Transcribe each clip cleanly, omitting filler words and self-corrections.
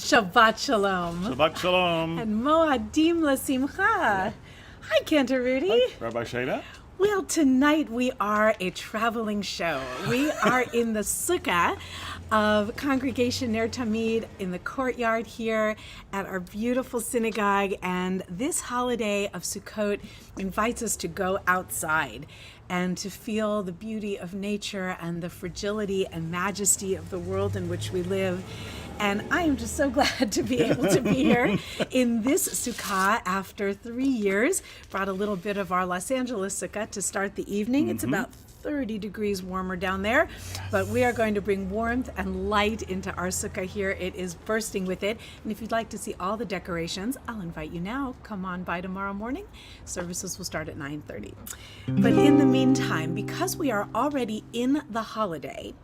Shabbat Shalom. Shabbat Shalom. And Moadim L'Simcha. Hi, Cantor, Rudy. Hi, Rabbi Shana. Well, tonight we are a traveling show. We are in the sukkah of Congregation Ner Tamid in the courtyard here at our beautiful synagogue. And this holiday of Sukkot invites us to go outside and to feel the beauty of nature and the fragility and majesty of the world in which we live. And I am just so glad to be able to be here in this sukkah after 3 years. Brought a little bit of our Los Angeles sukkah to start the evening. It's about 30 degrees warmer down there, but we are going to bring warmth and light into our sukkah here. It is bursting with it. And if you'd like to see all the decorations, I'll invite you now. Come on by tomorrow morning. Services will start at 9:30. But in the meantime, because we are already in the holiday,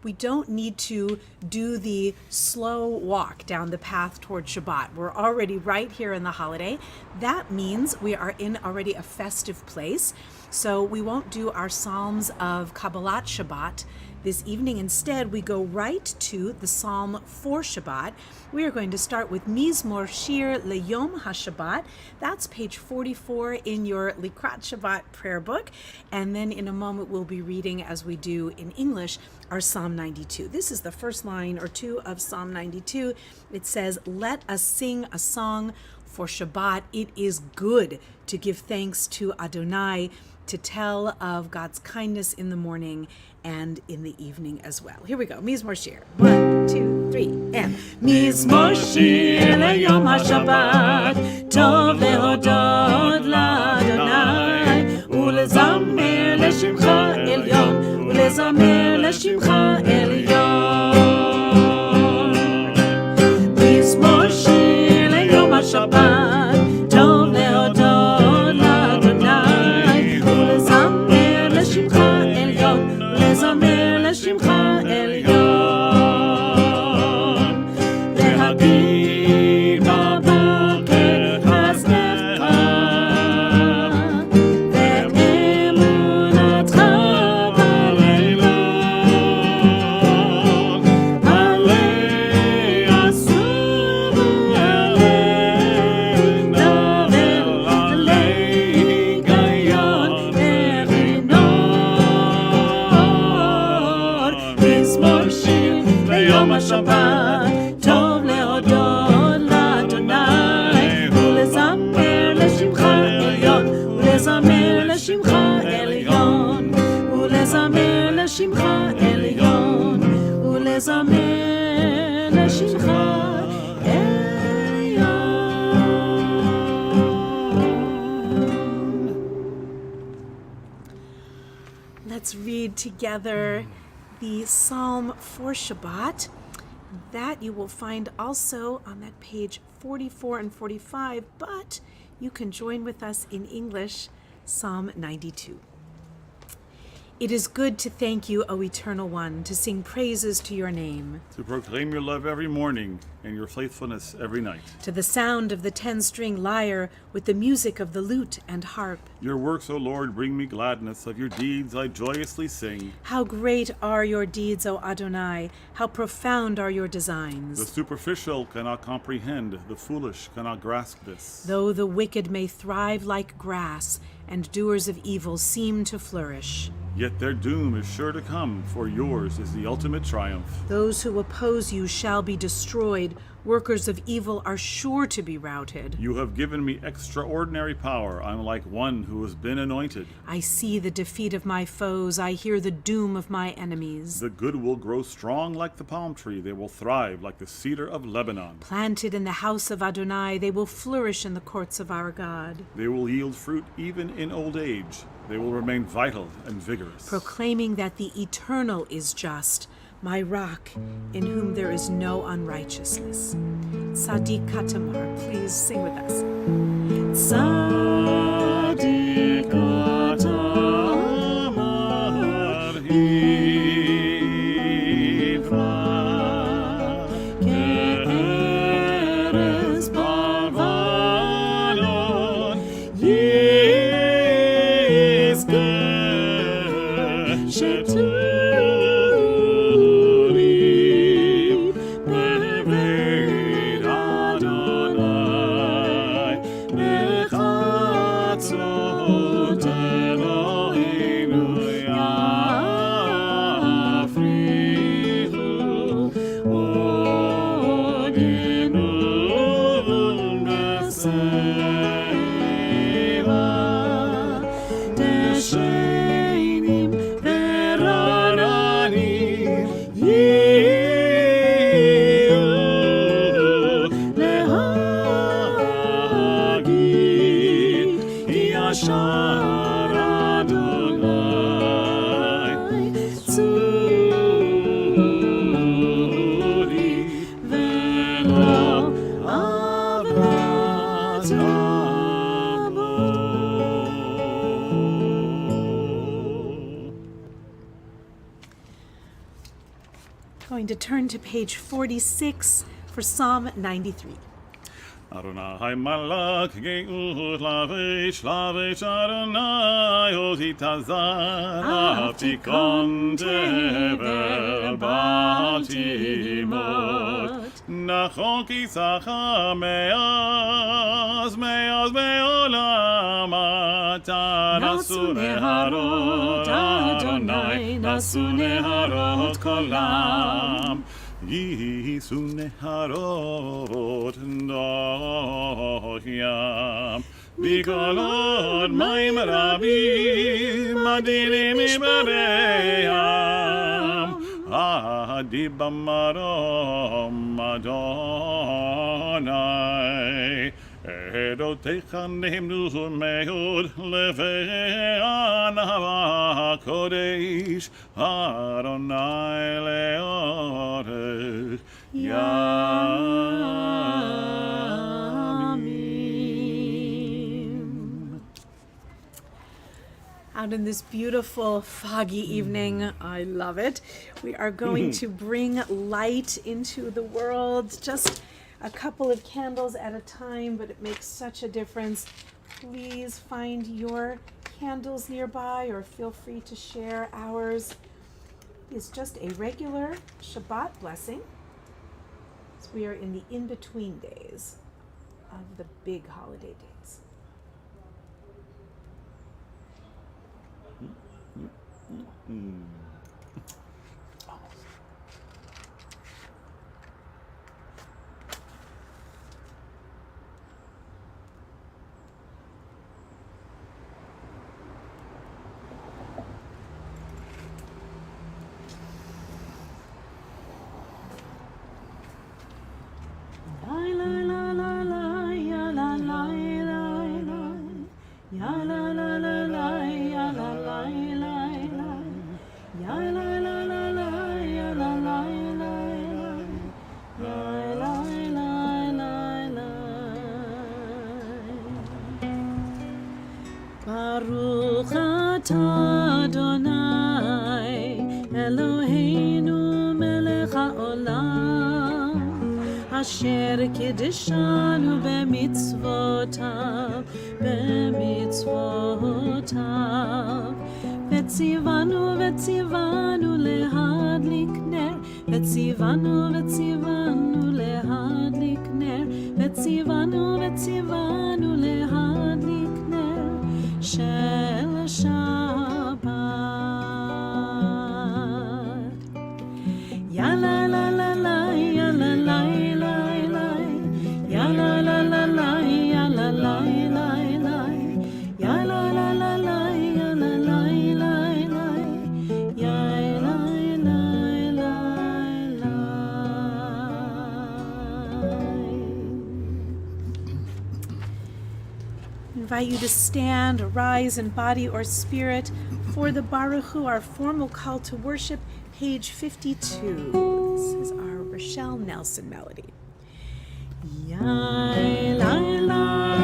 we don't need to do the slow walk down the path toward Shabbat. We're already right here in the holiday. That means we are in already a festive place. So we won't do our Psalms of KABBALAT Shabbat this evening. Instead, we go right to the Psalm for Shabbat. We are going to start with Mizmor Shir Leyom HaShabbat. That's page 44 in your Likrat Shabbat prayer book. And then in a moment, we'll be reading, as we do in English, our Psalm 92. This is the first line or two of Psalm 92. It says, "Let us sing a song for Shabbat. It is good to give thanks to Adonai, to tell of God's kindness in the morning and in the evening as well." Here we go. Mizmor Shir. 1, 2, 3, and Mizmor Shir Leyom HaShabbat, Tov lehodot LaAdonai, Ulezamer Leshimcha Elyon, Ulezamer Leshimcha Elyon. Mizmor Shir Leyom HaShabbat, Tov lehodot LaAdonai, Ulezamer Leshimcha Elyon, Ulezamer Leshimcha Elyon. Lehadir b'boker hasnefcha, ve'emunatcha b'leilot. Alei asuvu alei novel, alei gayon erinor. Mizmor Shir Leyom HaShabbat, Tov lehodot LaAdonai, Ulezamer Leshimcha Elyon, Ulezamer Leshimcha Elyon, Ulezamer Leshimcha Elyon, Ulezamer Leshimcha Elyon. let's read together the Psalm for Shabbat. That you will find also on that page 44 and 45, but you can join with us in English, Psalm 92. It is good to thank you, O Eternal One, to sing praises to your name. To proclaim your love every morning and your faithfulness every night. To the sound of the 10-string lyre with the music of the lute and harp. Your works, O Lord, bring me gladness. Of your deeds I joyously sing. How great are your deeds, O Adonai! How profound are your designs! The superficial cannot comprehend. The foolish cannot grasp this. Though the wicked may thrive like grass, and doers of evil seem to flourish. Yet their doom is sure to come, for yours is the ultimate triumph. Those who oppose you shall be destroyed. Workers of evil are sure to be routed. You have given me extraordinary power. I'm like one who has been anointed. I see the defeat of my foes. I hear the doom of my enemies. The good will grow strong like the palm tree. They will thrive like the cedar of Lebanon. Planted in the house of Adonai, they will flourish in the courts of our God. They will yield fruit even in old age. They will remain vital and vigorous. Proclaiming that the Eternal is just, my rock, in whom there is no unrighteousness. Sadiq Katamar, please sing with us. Sadiq Katamar Hivra, Ke'eres Barvalon Yizkeh Sheturim Be'eved ישנים ורעננים יהיו להגיד ישר אדוני צורי ולא עוולת עמו. Going to turn to page 46 for Psalm 93. Adonai malak geut lavish Adonai oti tazar aftikon tevel batimot nachon kisacha meaz me'olam ata nasu neharot Adonai nasu neharot kolam Yisu neharot dohyam Bikolot maim rabim adinim ibareyam Adibam marom Adonai Edotecha nimnu meod leve'an ha'kodesh Adonai le'orech yamim. Out in this beautiful foggy evening, I love it. We are going to bring light into the world, just a couple of candles at a time, but it makes such a difference. Please find your candles nearby or feel free to share ours. It's just a regular Shabbat blessing. So we are in the in-between days of the big holiday days. Baruch atah Adonai Eloheinu melech haolam Asher kiddeshanu b'mitzvotav Vetzivanu lehadlik ner Vetzivanu lehadlik ner Vetzivanu lehadlik ner Shel Shabbat. Ya la la la la, ya la la la la, ya la la la la, ya la la la la, ya la la la la, ya la la la la, ya la la la la. Invite you to stand, rise in body or spirit for the Baruch Hu, our formal call to worship, page 52. This is our Rochelle Nelson melody. Ya la la,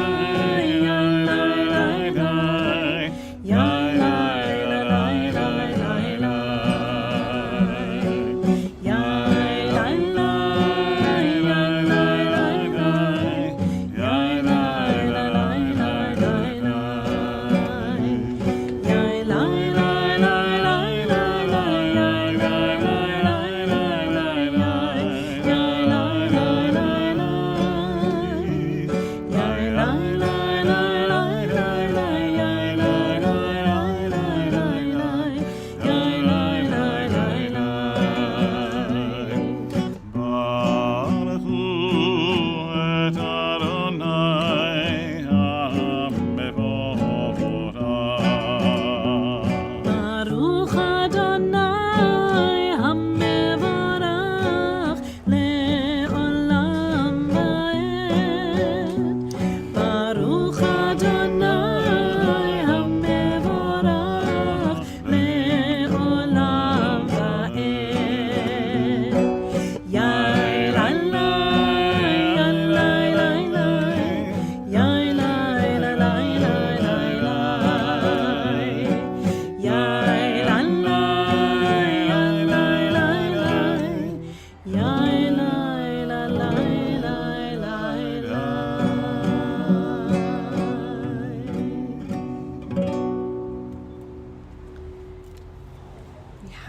ya la la la, ya la la la la la, ya la la, ya la la la, ya la la la la la, ya la la la la la, ya la la la la la, ya la la la la.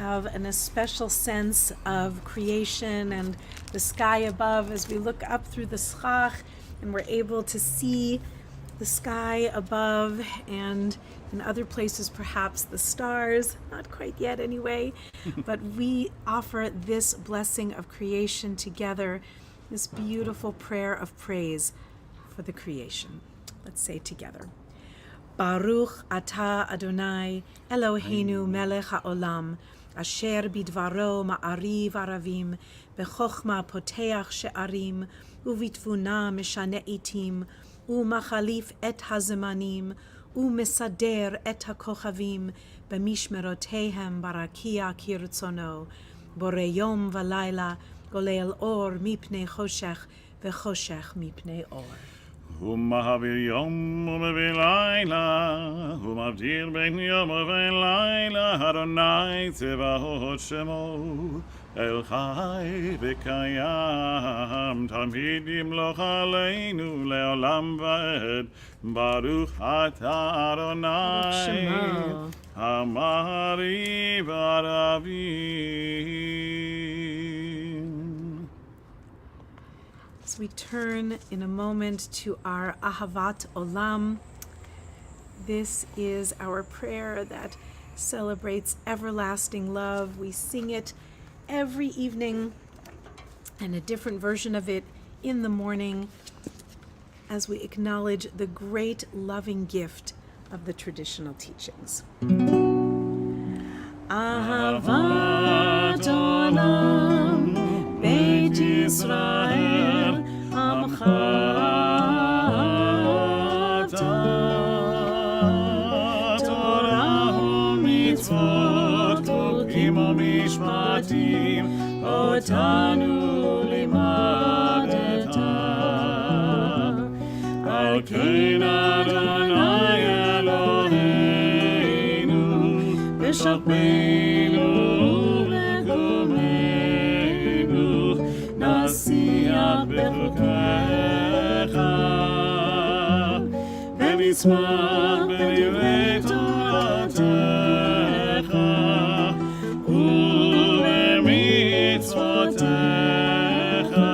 have an especial sense of creation and the sky above as we look up through the schach and we're able to see the sky above and in other places perhaps the stars, not quite yet anyway, but we offer this blessing of creation together, this beautiful prayer of praise for the creation. Let's say together. Baruch atah Adonai Eloheinu melech haolam asher bidvaro ma'ariv aravim bechokma poteach she'arim uvitvuna meshane itim umachalif et hazemanim umesader et hakochavim b'mishmerotehem barakia kirtzono borei yom v'layla golel or mipnei choshech v'choshech mipnei or. הוא מעביר יום ומביא לילה, הוא מבדיר בין יום ובין לילה, אדוני צבאות שמו, אל חי וקיים, תמיד ימלוך עלינו לעולם ועד, ברוך אתה אדוני, המעריב ערבים. As we turn in a moment to our Ahavat Olam, this is our prayer that celebrates everlasting love. We sing it every evening and a different version of it in the morning as we acknowledge the great loving gift of the traditional teachings. Ahavat Olam Beit Yisrael Amcha Torah u'mitzvot Chokim u'mishpatim Otanu limadeta Al kein Adonai Eloheinu B'shachmeinu v'gomenu Nasiach b'chukecha V'nitzmach b'divrei Toratecha U'b'mitzvotecha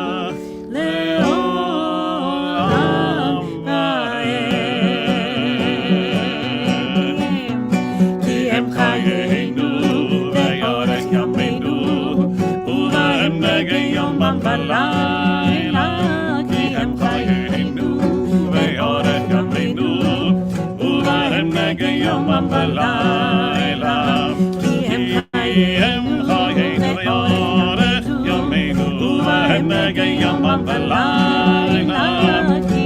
Le'olam va'ed Ki hem chayeinu ve'yorech yameinu U'va'em negei yomam v'layla Ki hem chayeinu ve'yorech yameinu U'va'em negei yomam v'layla Ki hem chayeinu ve'yorech yameinu U'va'em negei yomam v'layla Ki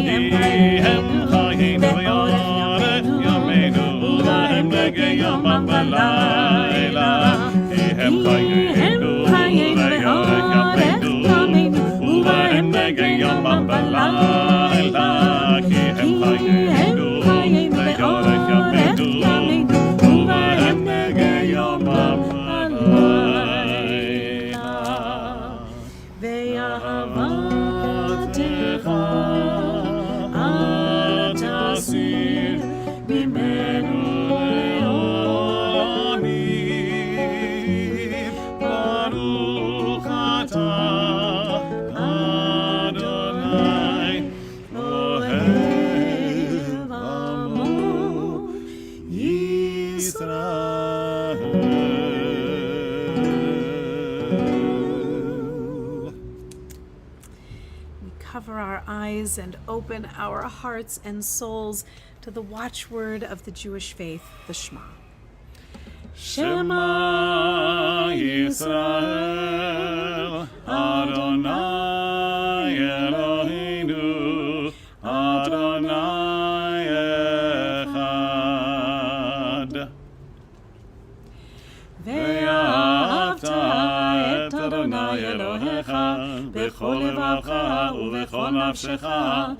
hem chayeinu ve'yorech yameinu U'va'em negei yomam v'layla Ki hem chayeinu ve'yorech yameinu U'va'em negei yomam v'layla Ki hem chayeinu ve'yorech yameinu U'va'em negei yomam v'layla Ve'ahavatecha אל תסיר ממנו לעולמים ברוך אתה אדוני אוהב עמו ישראל. We cover our eyes and open our hearts and souls to the watchword of the Jewish faith, the Shema. Shema Yisrael Adonai Eloheinu Adonai Echad ואהבת את אדוני אלוהיך בכל לבבך ובכל נפשך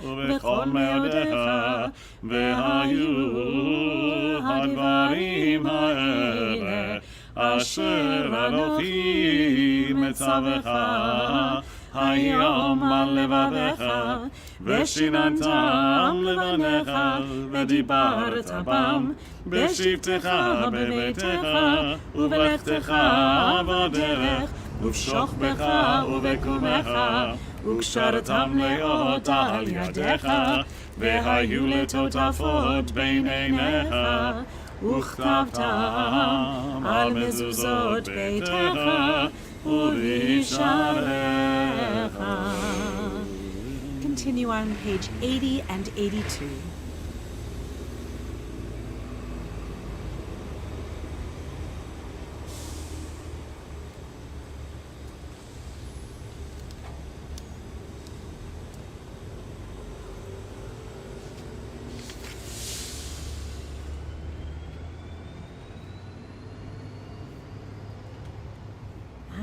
ובכל מאודיך והיו הדברים האלה אשר אנוכי מצווך היום על לבביך, ושיננתם לבניך, ודיברת בם, בשבתך בביתך, ובלכתך בדרך, ובשוכבך ובקומך, וקשרתם לאות על ידיך, והיו לטוטפות בין עיניך, וכתבתם על מזוזות ביתך ובשעריך. Continue on page 80 and 82.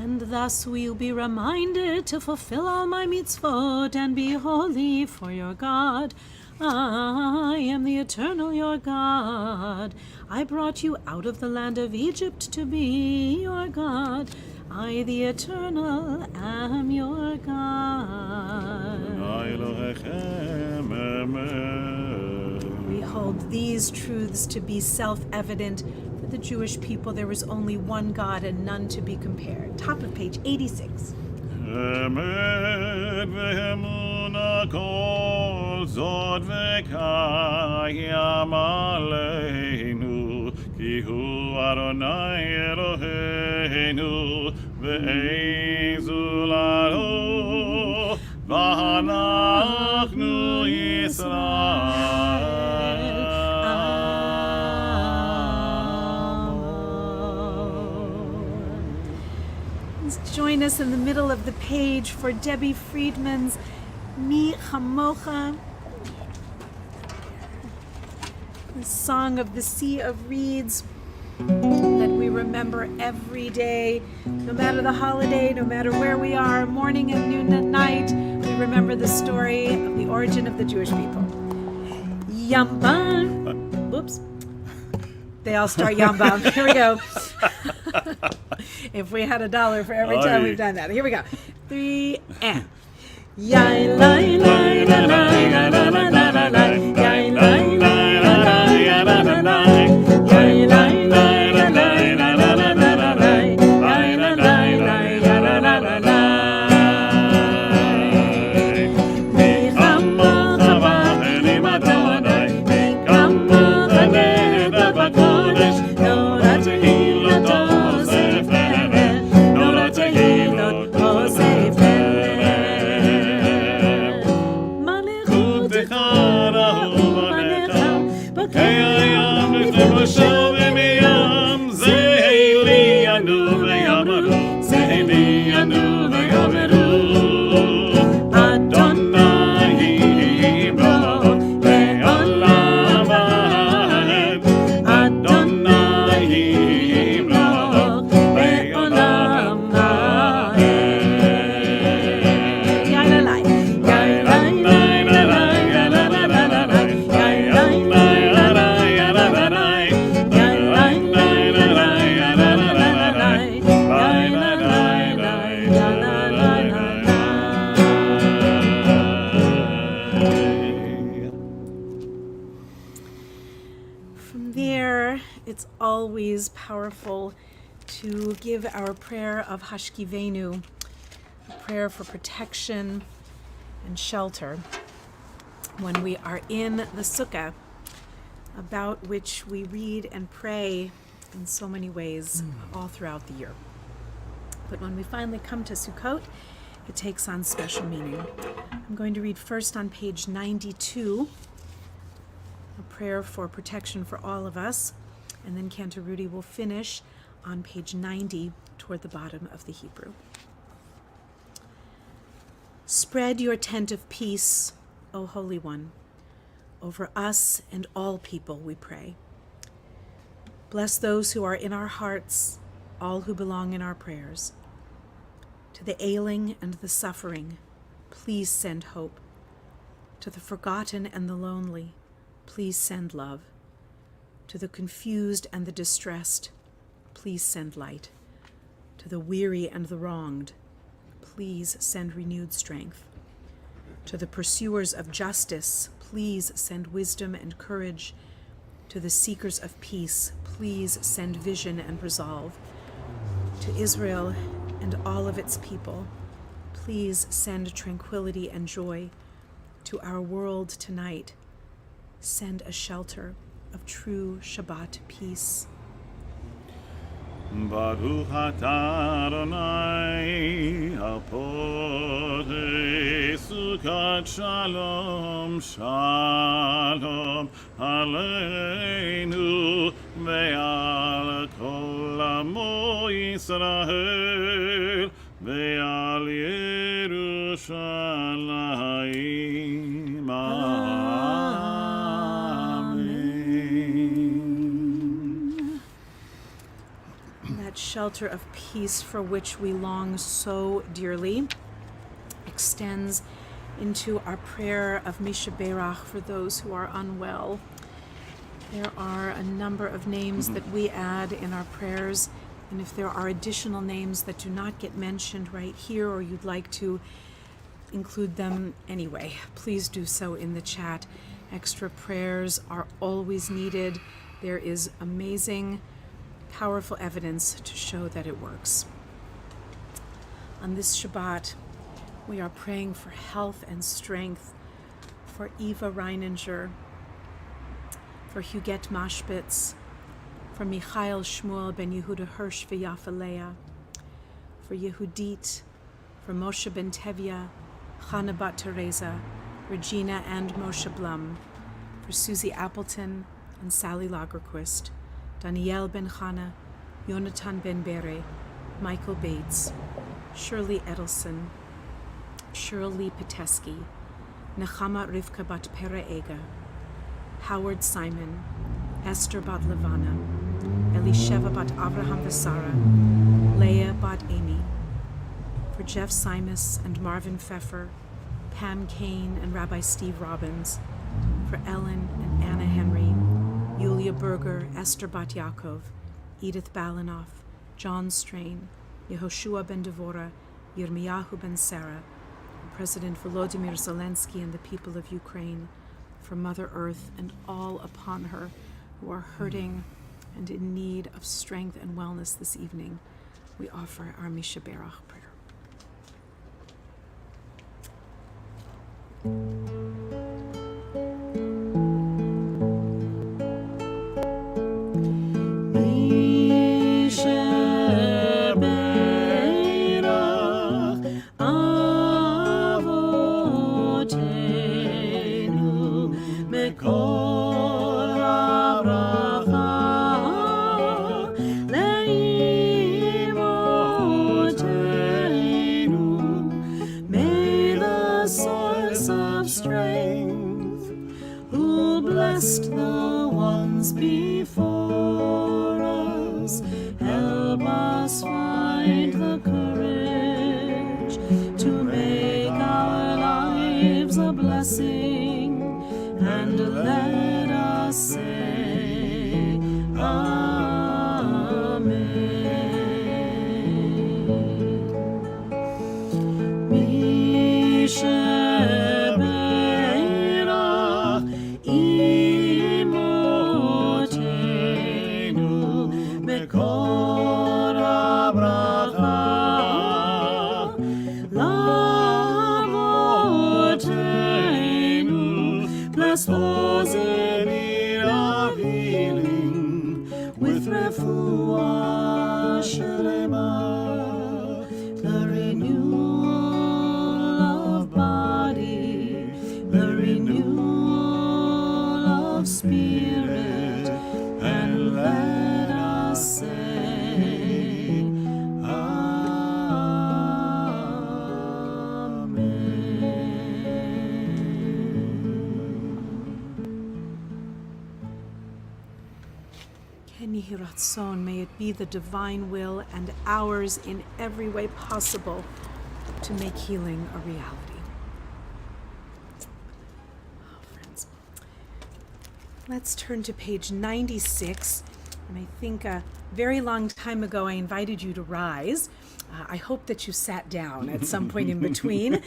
And thus will be reminded to fulfill all my mitzvot and be holy for your God. I am the eternal your God. I brought you out of the land of Egypt to be your God. I, the eternal, am your God. We hold these truths to be self-evident. For the Jewish people, there is only one God and none to be compared. Top of page 86. אמת ואמונה כל זאת וקיים עלינו, כי הוא אדוני אלוהינו, ואין זולתו, ואנחנו ישראל. Join us in the middle of the page for Debbie Friedman's Mi Chamocha, the song of the Sea of Reeds that we remember every day, no matter the holiday, no matter where we are, morning and noon and night, we remember the story of the origin of the Jewish people. Yambam. Whoops. They all start Yambam. Here we go. If we had $1 for every time we've done that. Here we go. 3 and. Yai lai lai la la la la la la la la. Yai lai lai la la la la la la. Yai lai lai la la la la la la la la. Yai lai lai la la la la la. Mi chama chava elim Adonai, mi kama chaneda b'kodesh, nora tehilot powerful to give our prayer of Hashkivenu, a prayer for protection and shelter when we are in the sukkah, about which we read and pray in so many ways all throughout the year. But when we finally come to Sukkot, it takes on special meaning. I'm going to read first on page 92, a prayer for protection for all of us, and then Cantor Rudy will finish on page 90 toward the bottom of the Hebrew. Spread your tent of peace, O Holy One, over us and all people, we pray. Bless those who are in our hearts, all who belong in our prayers. To the ailing and the suffering, please send hope. To the forgotten and the lonely, please send love. To the confused and the distressed, please send light. To the weary and the wronged, please send renewed strength. To the pursuers of justice, please send wisdom and courage. To the seekers of peace, please send vision and resolve. To Israel and all of its people, please send tranquility and joy. To our world tonight, send a shelter of true Shabbat peace. Baruch atah Adonai haporei Sukkot shalom shalom aleinu ve'al kol amo Yisrael ve'al Yerushalayim. That shelter of peace for which we long so dearly extends into our prayer of Mishaberach for those who are unwell. There are a number of names that we add in our prayers, and if there are additional names that do not get mentioned right here or you'd like to include them anyway, please do so in the chat. Extra prayers are always needed. There is amazing, powerful evidence to show that it works. On this Shabbat, we are praying for health and strength for Eva Reininger, for Huguette Mashbitz, for Michael Shmuel ben Yehuda Hirsch v'Yafa Leah, for Yehudit, for Moshe ben Tevya, Chana bat Teresa, Regina and Moshe Blum, for Susie Appleton and Sally Lagerquist, Danielle ben Chana, Yonatan ben Bere, Michael Bates, Shirley Edelson, Shirley Peteski, Nechama Rivka bat Pera Ega, Howard Simon, Esther bat Levana, Elisheva bat Avraham Vesara, Leah bat Amy, for Jeff Simus and Marvin Pfeffer, Pam Kane and Rabbi Steve Robbins, for Ellen and Anna Henry, Yulia Berger, Esther bat Yaakov, Edith Balinoff, John Strain, Yehoshua ben Devora, Yirmiyahu ben Sarah, President Volodymyr Zelensky and the people of Ukraine, for Mother Earth and all upon her who are hurting and in need of strength and wellness this evening, we offer our Mishaberach prayer. May it be the divine will and ours in every way possible to make healing a reality. Oh, friends. Let's turn to page 96 And I think a very long time ago I invited you to rise. I hope that you sat down at some point in between.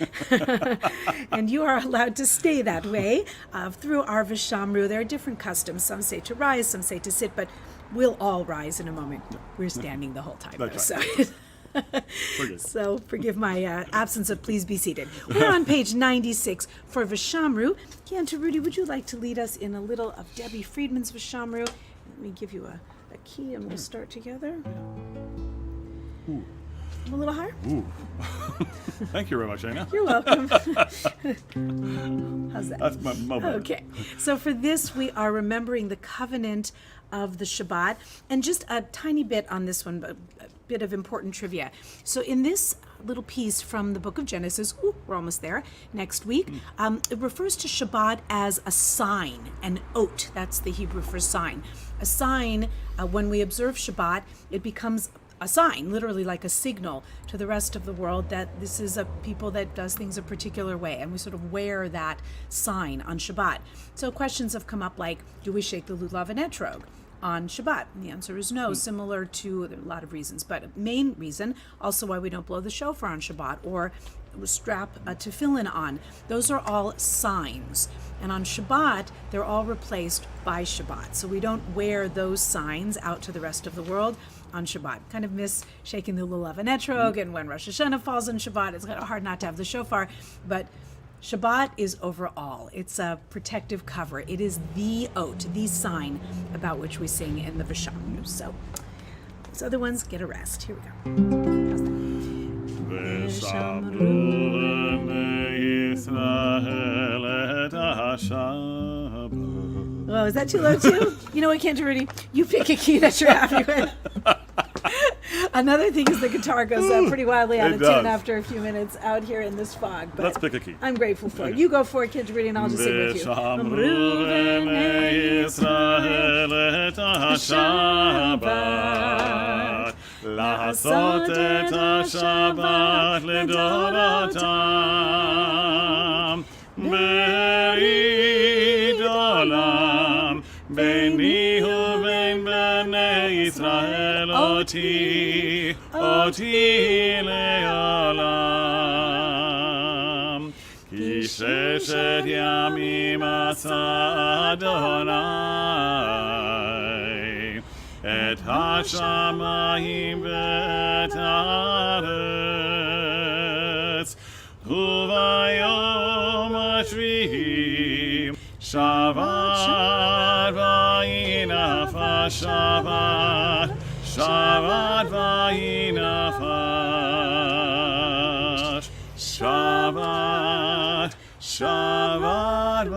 And you are allowed to stay that way through our Vishamru. There are different customs. Some say to rise, some say to sit, but we'll all rise in a moment. We're standing the whole time. That's though, right. So. So forgive my absence of please be seated. We're on page 96 for Vishamru. Cantor, Rudy, would you like to lead us in a little of Debbie Friedman's Vishamru? Let me give you a key and we'll start together. Ooh. A little higher? Ooh. Thank you very much, Shana. You're welcome. How's that? That's my moment. Okay. So for this, we are remembering the covenant of the Shabbat. And just a tiny bit on this one, a bit of important trivia. So in this little piece from the book of Genesis, we're almost there, next week, it refers to Shabbat as a sign, an oat. That's the Hebrew for sign. A sign, when we observe Shabbat, it becomes a sign, literally like a signal to the rest of the world that this is a people that does things a particular way, and we sort of wear that sign on Shabbat. So questions have come up like, do we shake the lulav and etrog on Shabbat? And the answer is no, similar to a lot of reasons, but main reason also why we don't blow the shofar on Shabbat or strap a tefillin on. Those are all signs. And on Shabbat, they're all replaced by Shabbat. So we don't wear those signs out to the rest of the world on Shabbat. Kind of miss shaking the lulav and etrog, and when Rosh Hashanah falls on Shabbat, it's kind of hard not to have the shofar. But Shabbat is overall. It's a protective cover. It is the oat, the sign about which we sing in the Vishamru. So those other ones, get a rest. Here we go. How's that? Oh, is that too low too? You know what, Cantor, Rudy? You pick a key that you're happy with. Another thing is the guitar goes pretty wildly out of tune after a few minutes out here in this fog. But let's pick a key. I'm grateful for it. You go for it, Cantor, Rudy, and I'll just sing with you. לעשות את השבת לדורותם ברית עולם ביני ובין בני ישראל אותי לעולם כי ששת ימים עשה אדוני את השמיים ואת הארץ וביום השביעי שבת וינף השבת שבת וינפש שבת שבת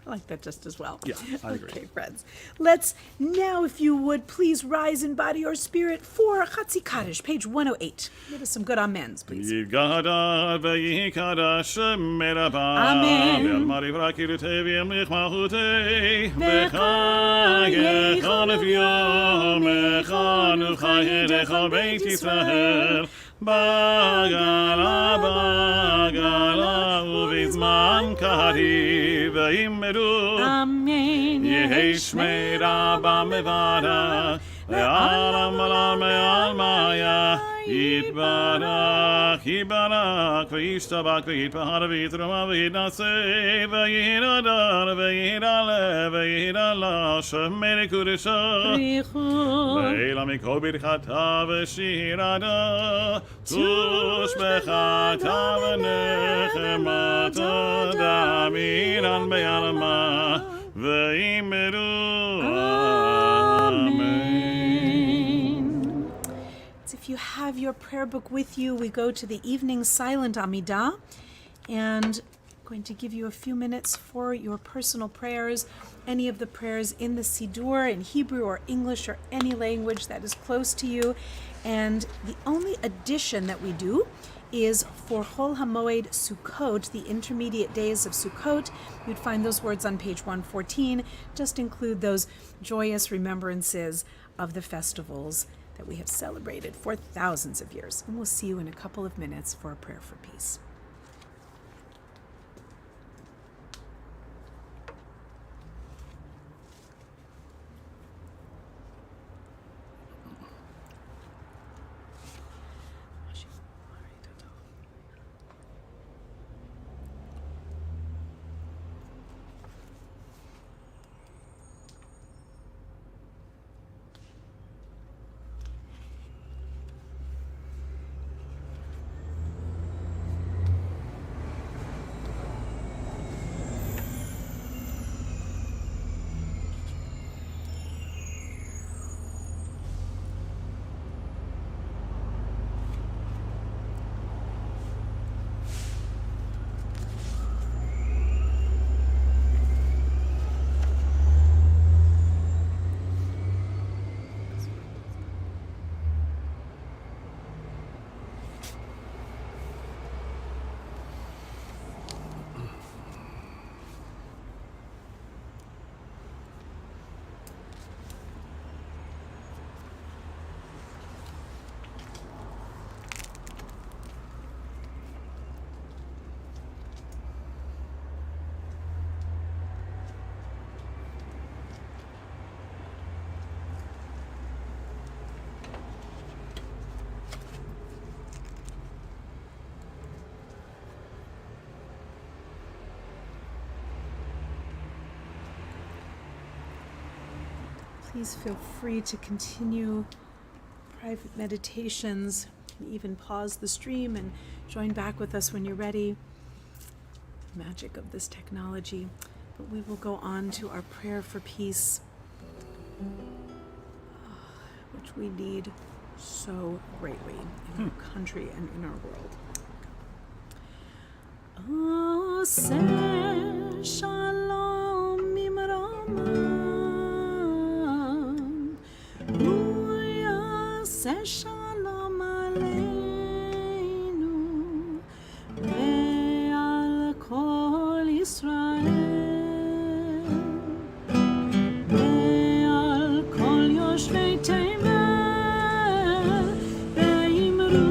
I like that just as well. Yeah, I agree. Okay, friends. Let's now, if you would, please rise in body or spirit for Chatzi Kaddish, page 108. Give us some good amens, please. יתגדל ויקדש שם רבה אמן. ואלמרי ורקירותי וימליך מלכותי וחייך לביומך וחייך בית ישראל בגלה ובזמן קריב ויאמרו Amen. יהי שמי רבה מברך לעלם עלם מעלמיה יתברך יתברך וישתבח ויתפאר ויתרומם ויתנשא ויתהדר ויתעלה ויתעלה שמי לקודשו ואלה מכל ברכתה ושירתה ושבחתה ונחמתה דמינן בעלמה ויאמרו אמן. If you have your prayer book with you, we go to the evening silent Amidah, and I'm going to give you a few minutes for your personal prayers, any of the prayers in the Siddur in Hebrew or English or any language that is close to you. And the only addition that we do is for Chol HaMoed Sukkot, the intermediate days of Sukkot. You'd find those words on page 114. Just include those joyous remembrances of the festivals that we have celebrated for thousands of years. And we'll see you in a couple of minutes for a prayer for peace. Please feel free to continue private meditations, and even pause the stream and join back with us when you're ready. Magic of this technology. But we will go on to our prayer for peace, which we need so greatly in our country and in our world. Aseh shalom mimramam, Aseh shalom aleinu ve'al kol Yisrael ve'al kol yoshvei tevel ve'imru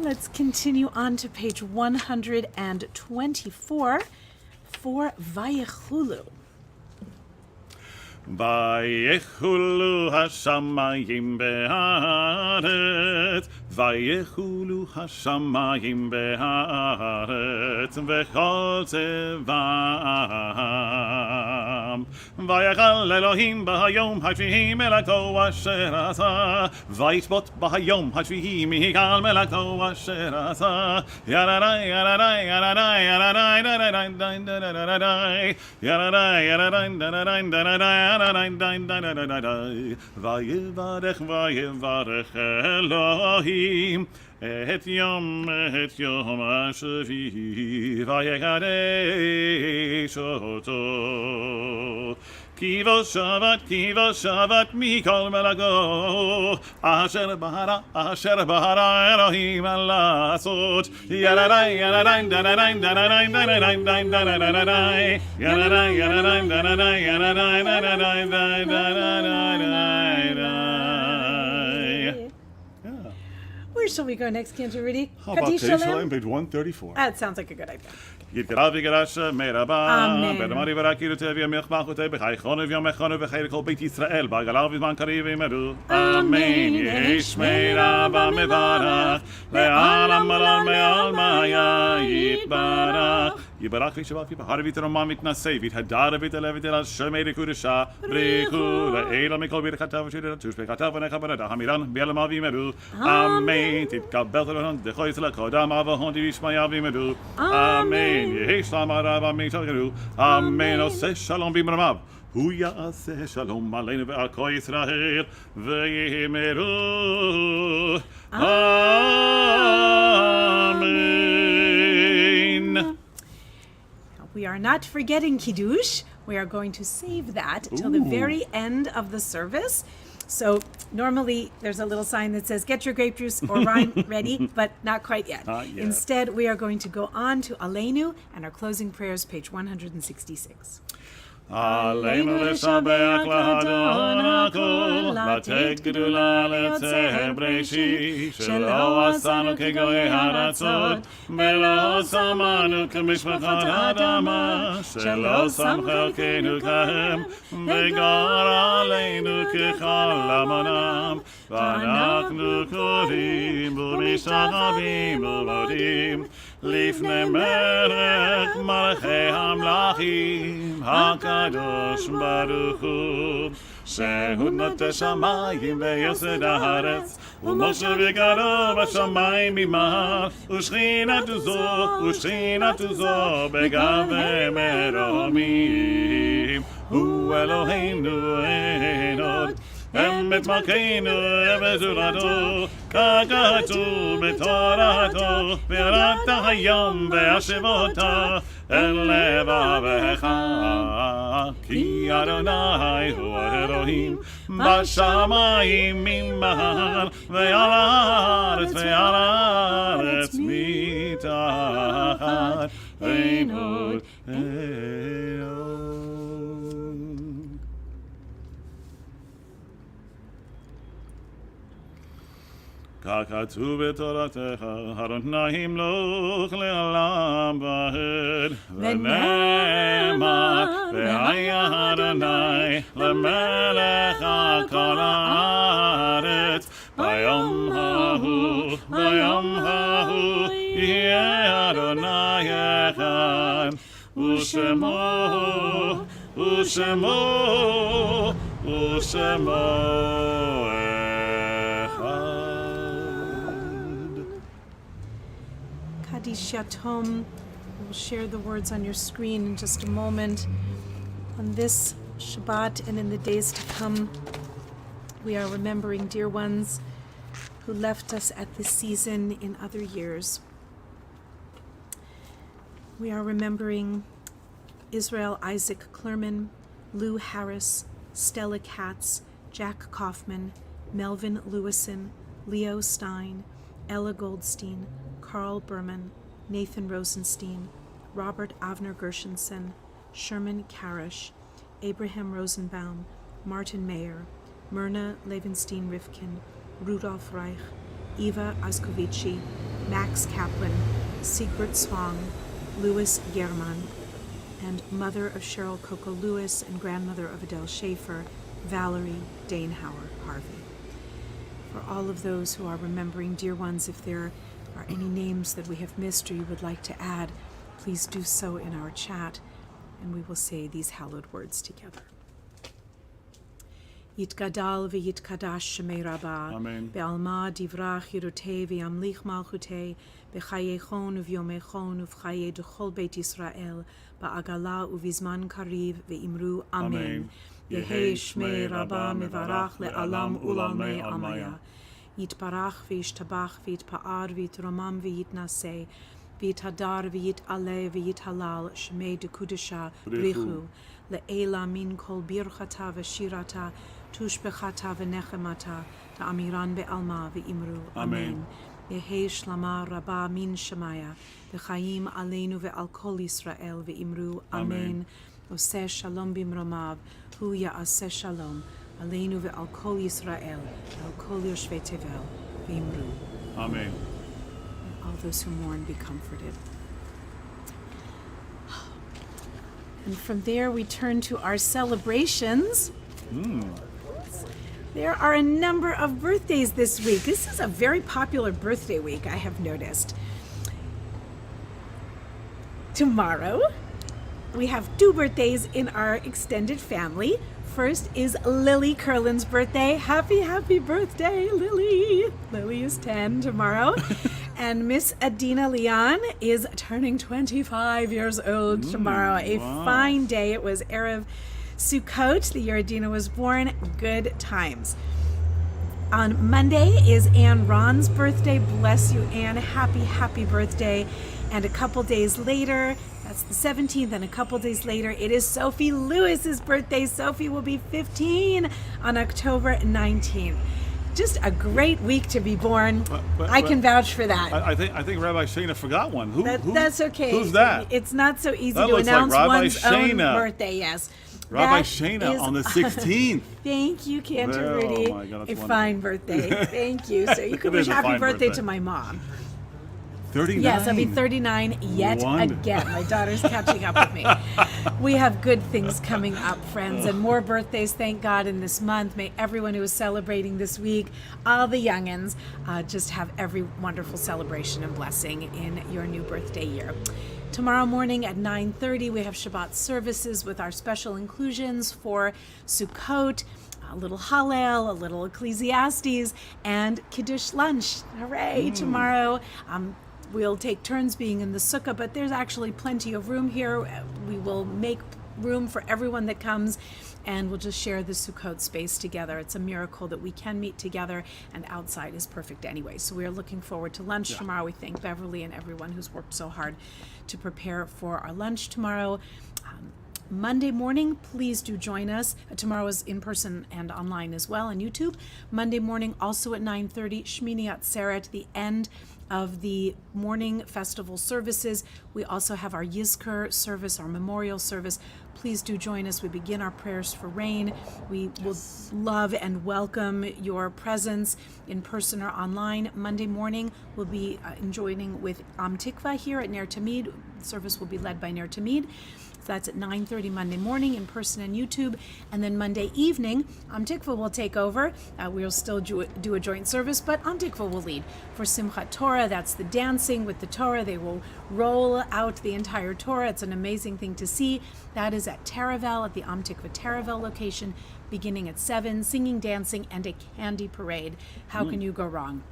Let's continue on to page 124 for Vayechulu. Vayechulu hashamayim be'aretz, Vayechulu hashamayim be'aretz, v'chol tzevam. Vayachal Elohim b'hayom hashvihi melakto asher asa, Vayishbot b'hayom hashvihi mihikal melakto asher asa. Yararai, yararai, yararai, yararai, yararai, yararai, yararai, yararai, Vayevarech vayevarech Elohim et yom השביעי ויקדש אותו Kivo Shabbat mikol melago Asher bahara Elohim alasot Yalarai yalarai dalarai dalarai dalarai dalarai Yalarai yalarai dalarai yalarai dalarai dalarai. Where shall we go next, Cantor, Rudy? How about Shalom, page 134? That sounds like a good idea. יתגלה ויגרש מרבה, אמן. בדמרי ורקי לטבי ימך מלכותי בחייכון וביומכון ובחיי כל בית ישראל, בעגלה ובזמן קריב ימרו. אמן. יש מרבה מברך, לעלם עולם מעלמיה יתברך. יברך וישבח יבחר ויתרומם מתנשא, ויתהדר ויתעלה ויתעלה שמי לקודשה, בריחו לעילה מכל ברכתה ושירה תושבחתה ונכבדה, המירן ביעלמה וימרו. אמן. תתקבל תלון דחוי צלקודם אבהון תשמיה וימרו. אמן. יש למערב אמן תלגרו, אמן עושה שלום במרמיו, הוא יעשה שלום עלינו ועל כל ישראל, ויאמרו אמן. We are not forgetting Kiddush. We are going to save that till the very end of the service. So normally there's a little sign that says, get your grape juice or wine ready, but not quite yet. Not yet. Instead, we are going to go on to Aleinu and our closing prayers, page 166. עלינו לשבח לאדון הכל, לתת גדולה ליוצא בראשית, שלא עשנו כגויי ארצות, ולא שמנו כמשפחות אדמה, שלא שם חלקנו כהם, וגר עלינו ככל עמונם, ואנחנו קוראים ומשתחווים ומודים, לפני מלך מלכי המלכים, הקדוש ברוך הוא, שהוא נוטה שמיים ויסד הארץ, ומשה וגרו בשמיים ממעל, ושכינתו זו בגבי מרומים, הוא אלוהינו אין עוד, אמת מלכנו וזולתו, ככתוב בתורתו, ויראת היום והשבתה אל לבבך, כי אדוני הוא אלוהים בשמיים ממעל, ועל הארץ מתחת, אין עוד אין עוד. ככתוב בתורתך, אדוני ימלוך לעולם ועד, ונאמר, והיה אדוני למלך על כל הארץ, ביום ההוא יהיה אדוני אחד, ושמו Kaddish Yatom. We'll share the words on your screen in just a moment. On this Shabbat and in the days to come, we are remembering dear ones who left us at this season in other years. We are remembering Israel Isaac Klerman, Lou Harris, Stella Katz, Jack Kaufman, Melvin Lewison, Leo Stein, Ella Goldstein, Carl Berman, Nathan Rosenstein, Robert Avner Gershenson, Sherman Karish, Abraham Rosenbaum, Martin Mayer, Myrna Levenstein Rifkin, Rudolf Reich, Eva Askovici, Max Kaplan, Siegbert Swang, Louis German, and mother of Cheryl Coco Lewis and grandmother of Adele Schaefer, Valerie Danehauer Harvey. For all of those who are remembering dear ones, if there are any names that we have missed or you would like to add, please do so in our chat, and we will say these hallowed words together. Yitgadal v'yitkadash shemei Rabba, Amen. be'alma divrach yirotei v'yamlich malchutei, b'chayechon uv'yomechon uv'chaye d'chol beit Yisrael, ba'agala uv'izman kariv v'imru Amen. Yehei shmei Rabba mevarach le'alam ulalmei amaya. Yitbarach v'yishtabach v'yitpa'ar v'yitromam v'yitnaseh, v'yithadar v'yit'aleh v'yithalal shmei dekudesha brichu, le'ela min kol birchata v'shirata, tushbechata v'nechemata, ta'amiran be'alma v'imru Amen. Yehei shlama Rabba min shemaya, v'chayim aleinu ve'al kol Yisrael v'imru Amen. Oseh shalom bimromav, hu ya'aseh shalom, aleinu ve'al kol Yisrael, ve'al kol yoshvei tevel, v'imru. Amen. And all those who mourn be comforted. And from there we turn to our celebrations. There are a number of birthdays this week. This is a very popular birthday week, I have noticed. Tomorrow, we have 2 birthdays in our extended family. First is Lily Curlin's birthday. Happy birthday, Lily. Lily is 10 tomorrow. And Miss Adina Leon is turning 25 years old tomorrow. A fine day. It was Erev Sukkot, the year Adina was born. Good times. On Monday is Anne Ron's birthday. Bless you, Anne. Happy birthday. And a couple days later, That's the 17th, and a couple days later, it is Sophie Lewis's birthday. Sophie will be 15 on October 19th. Just a great week to be born. I can vouch for that. I think Rabbi Shana forgot one. That's okay. Who's that? It's not so easy That to looks announce like Rabbi one's own Shana. birthday. Yes. Rabbi That Shana is- on the 16th. Thank you, Cantor, Well, Rudy. my God, that's a wonderful. fine birthday. Thank you. So you can It wish is a happy fine birthday birthday. to my mom. 39. Yes, I'll be 39 yet Wonderful. again. My daughter's catching up with me. We have good things coming up, friends, and more birthdays, thank God, in this month. May everyone who is celebrating this week, all the youngins, just have every wonderful celebration and blessing in your new birthday year. Tomorrow morning at 9:30, we have Shabbat services with our special inclusions for Sukkot, a little Hallel, a little Ecclesiastes, and Kiddush lunch. Hooray! Tomorrow, we'll take turns being in the sukkah, but there's actually plenty of room here. We will make room for everyone that comes, and we'll just share the Sukkot space together. It's a miracle that we can meet together, and outside is perfect anyway. So we are looking forward to lunch tomorrow. We thank Beverly and everyone who's worked so hard to prepare for our lunch tomorrow. Monday morning, please do join us. Tomorrow is in person and online as well on YouTube. Monday morning, also at 9:30, Shmini Atzeret, the end of the morning festival services. We also have our Yizkor service, our memorial service. Please do join us. We begin our prayers for rain. We will love and welcome your presence in person or online. Monday morning, we'll be joining with Tikva here at Ner Tamid. The service will be led by Ner Tamid. So that's at 9:30 Monday morning in person and YouTube. And then Monday evening, Tikva will take over. We'll still do a joint service, but Tikva will lead for Simchat Torah. That's the dancing with the Torah. They will roll out the entire Torah. It's an amazing thing to see. That is at Taravel, at the Tikva Taravel location, beginning at 7, singing, dancing, and a candy parade. How can you go wrong?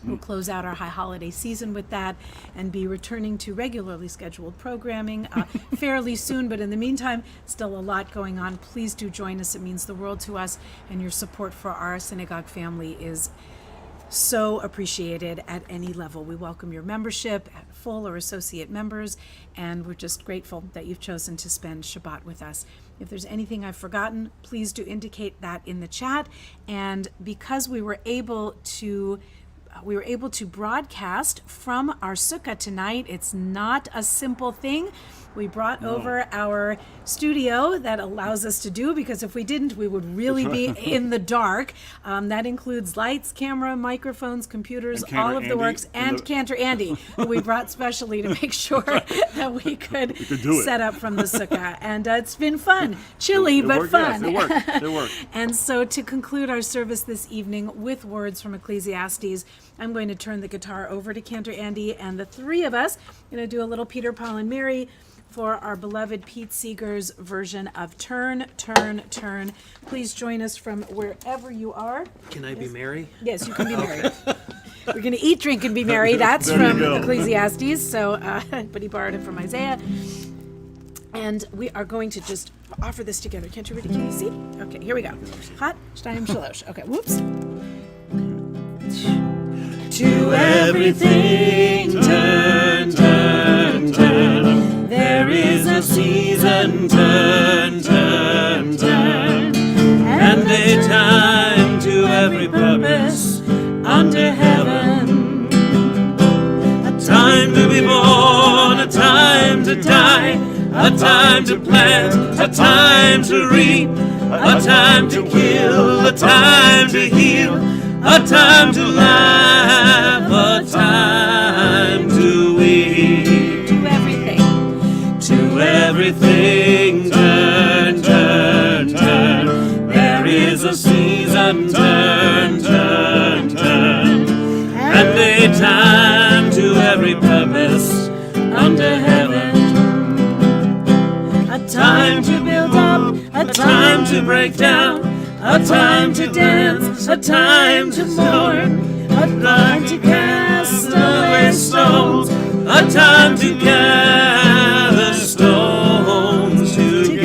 We'll close out our high holiday season with that and be returning to regularly scheduled programming fairly soon. But in the meantime, still a lot going on. Please do join us. It means the world to us, and your support for our synagogue family is so appreciated at any level. We welcome your membership at full or associate members, and we're just grateful that you've chosen to spend Shabbat with us. If there's anything I've forgotten, please do indicate that in the chat. And because we were able to broadcast from our sukkah tonight. It's not a simple thing. We brought over our studio that allows us to do, because if we didn't, we would really be in the dark. That includes lights, camera, microphones, computers, all of the Andy works, and Cantor Andy, who we brought specially to make sure that we could do it. set up from the sukkah. And it's been fun. Chilly, but worked, fun. Yes, it worked. And so to conclude our service this evening with words from Ecclesiastes, I'm going to turn the guitar over to Cantor Andy, and the three of us are going to do a little Peter, Paul, and Mary for our beloved Pete Seeger's version of Turn, Turn, Turn. Please join us from wherever you are. Can I be Mary? Yes, you can be married. We're going to eat, drink, and be merry. That's There you from go. Ecclesiastes, so, but he borrowed it from Isaiah. And we are going to just offer this together. Can't you read it? Can you see? Okay, here we go. Hot, Stein, Shalosh. Okay, whoops. To everything turn, turn, turn. There is a season, turn, turn, turn. And a time to every purpose under heaven. A time to be born, a time to die, a time to plant, a time to reap, a time to kill, a time to heal, a time to laugh, a time to weep. To everything. To everything, turn, turn, turn. There is a season, turn, turn, turn. And a time to every purpose under heaven. A time to build up, a time to break down, a time to dance, a time to mourn, a time to cast away stones, a time to gather stones together.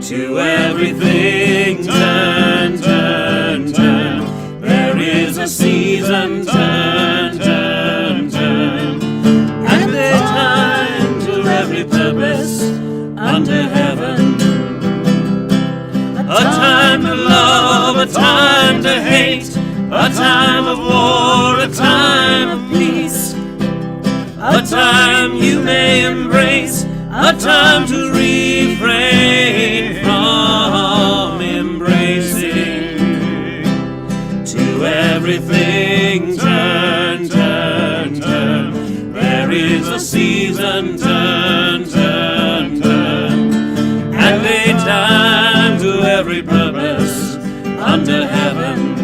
To everything, turn, turn, turn. There is a season, turn, turn, turn. And a time time to hate, a time of war, a time of peace, a time you may embrace, a time to refrain from embracing. To everything turn, turn, turn. There is a season, turn, turn, turn. And a time to every purpose under heaven.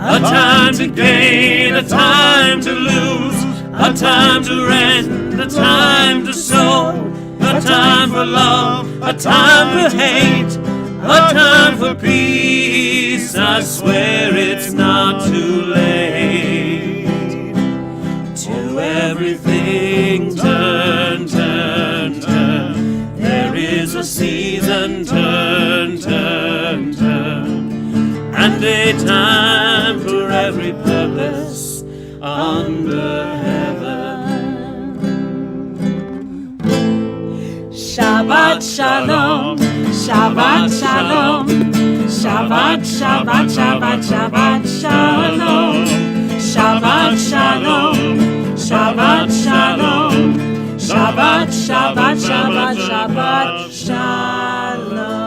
A time to gain, a time to lose, a time to rend, a time to sow, a time for love, a time for hate, a time for peace. I swear it's not too late. To everything turn, turn, turn. There is a season, turn, turn, turn. And a time for every purpose under heaven. Shabbat Shalom, Shabbat Shalom, Shabbat, Shabbat, Shabbat, Shabbat Shalom, Shabbat Shalom, Shabbat Shalom, Shabbat, Shabbat, Shabbat, Shabbat Shalom.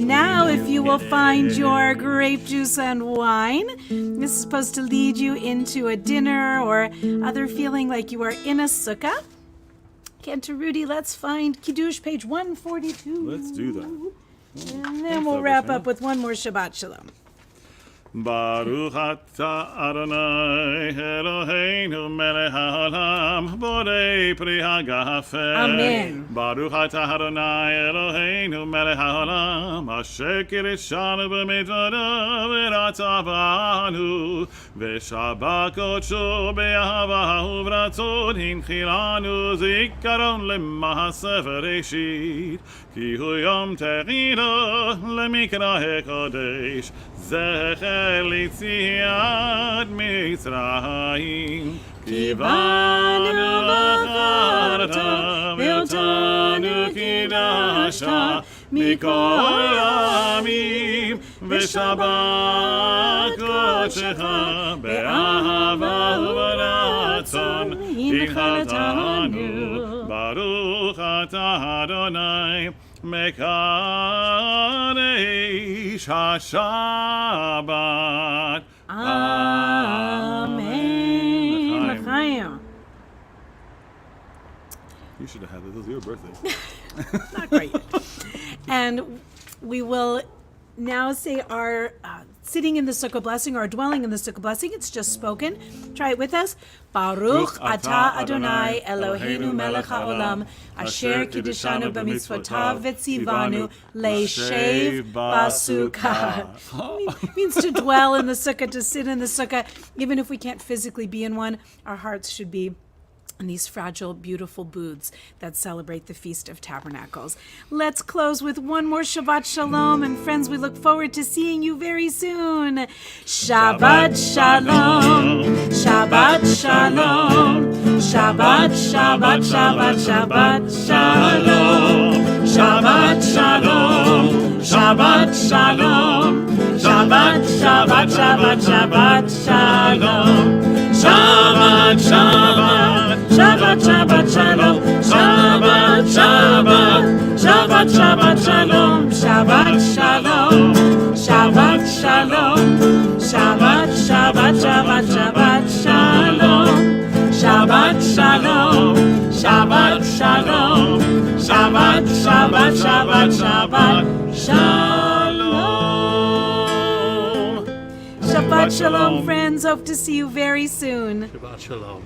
Now, if you will find your grape juice and wine, this is supposed to lead you into a dinner or other feeling like you are in a sukkah. Cantor, Rudy, let's find Kiddush, page 142. Let's do that. And then we'll wrap up with one more Shabbat Shalom. Baruch atah Adonai Eloheinu melech haolam borei pri hagafen. Amen. Baruch atah Adonai Eloheinu melech haolam asher kirishanu b'mitzvotav v'ratzah banu v'shabbat kodsho be'ahava u'v'ratzon hinchilanu zikaron lema'aseh v'reshit ki hu yom te'chila lemikra hekodesh zecher ליציאת מצרים קיבלנו בחרת ואותנו קידשת מכל העמים ושבת קודשך באהבה וברצון הנחלתנו ברוך אתה אדוני מקדש השבת. Amen. L'chaim. You should have had this. This was your birthday. Not quite. And we will now say our sitting in the sukkah blessing or dwelling in the sukkah blessing. It's just spoken. Try it with us. Baruch atah Adonai Eloheinu melech haolam asher kiddeshanu b'mitzvotav v'tzivanu leishev b'sukkah. Means to dwell in the sukkah, to sit in the sukkah. Even if we can't physically be in one, our hearts should be in these fragile, beautiful booths that celebrate the Feast of Tabernacles. Let's close with one more Shabbat Shalom. And friends, we look forward to seeing you very soon. Shabbat Shalom. Shabbat Shalom. Shabbat, Shabbat, Shabbat, Shabbat Shalom. Shabbat Shalom. Shabbat Shalom. Shabbat, Shabbat, Shabbat, Shabbat Shalom. Shabbat, Shabbat. Shabbat, Shabbat, Shalom. Shabbat, Shabbat. Shabbat, Shabbat, Shalom. Shabbat, Shalom. Shabbat, Shalom. Shabbat, Shabbat, Shabbat, Shabbat, Shalom. Shabbat, Shalom. Shabbat, Shalom. Shabbat, Shabbat, Shabbat, Shabbat, Shalom. Shabbat Shalom, friends. Hope to see you very soon. Shabbat Shalom.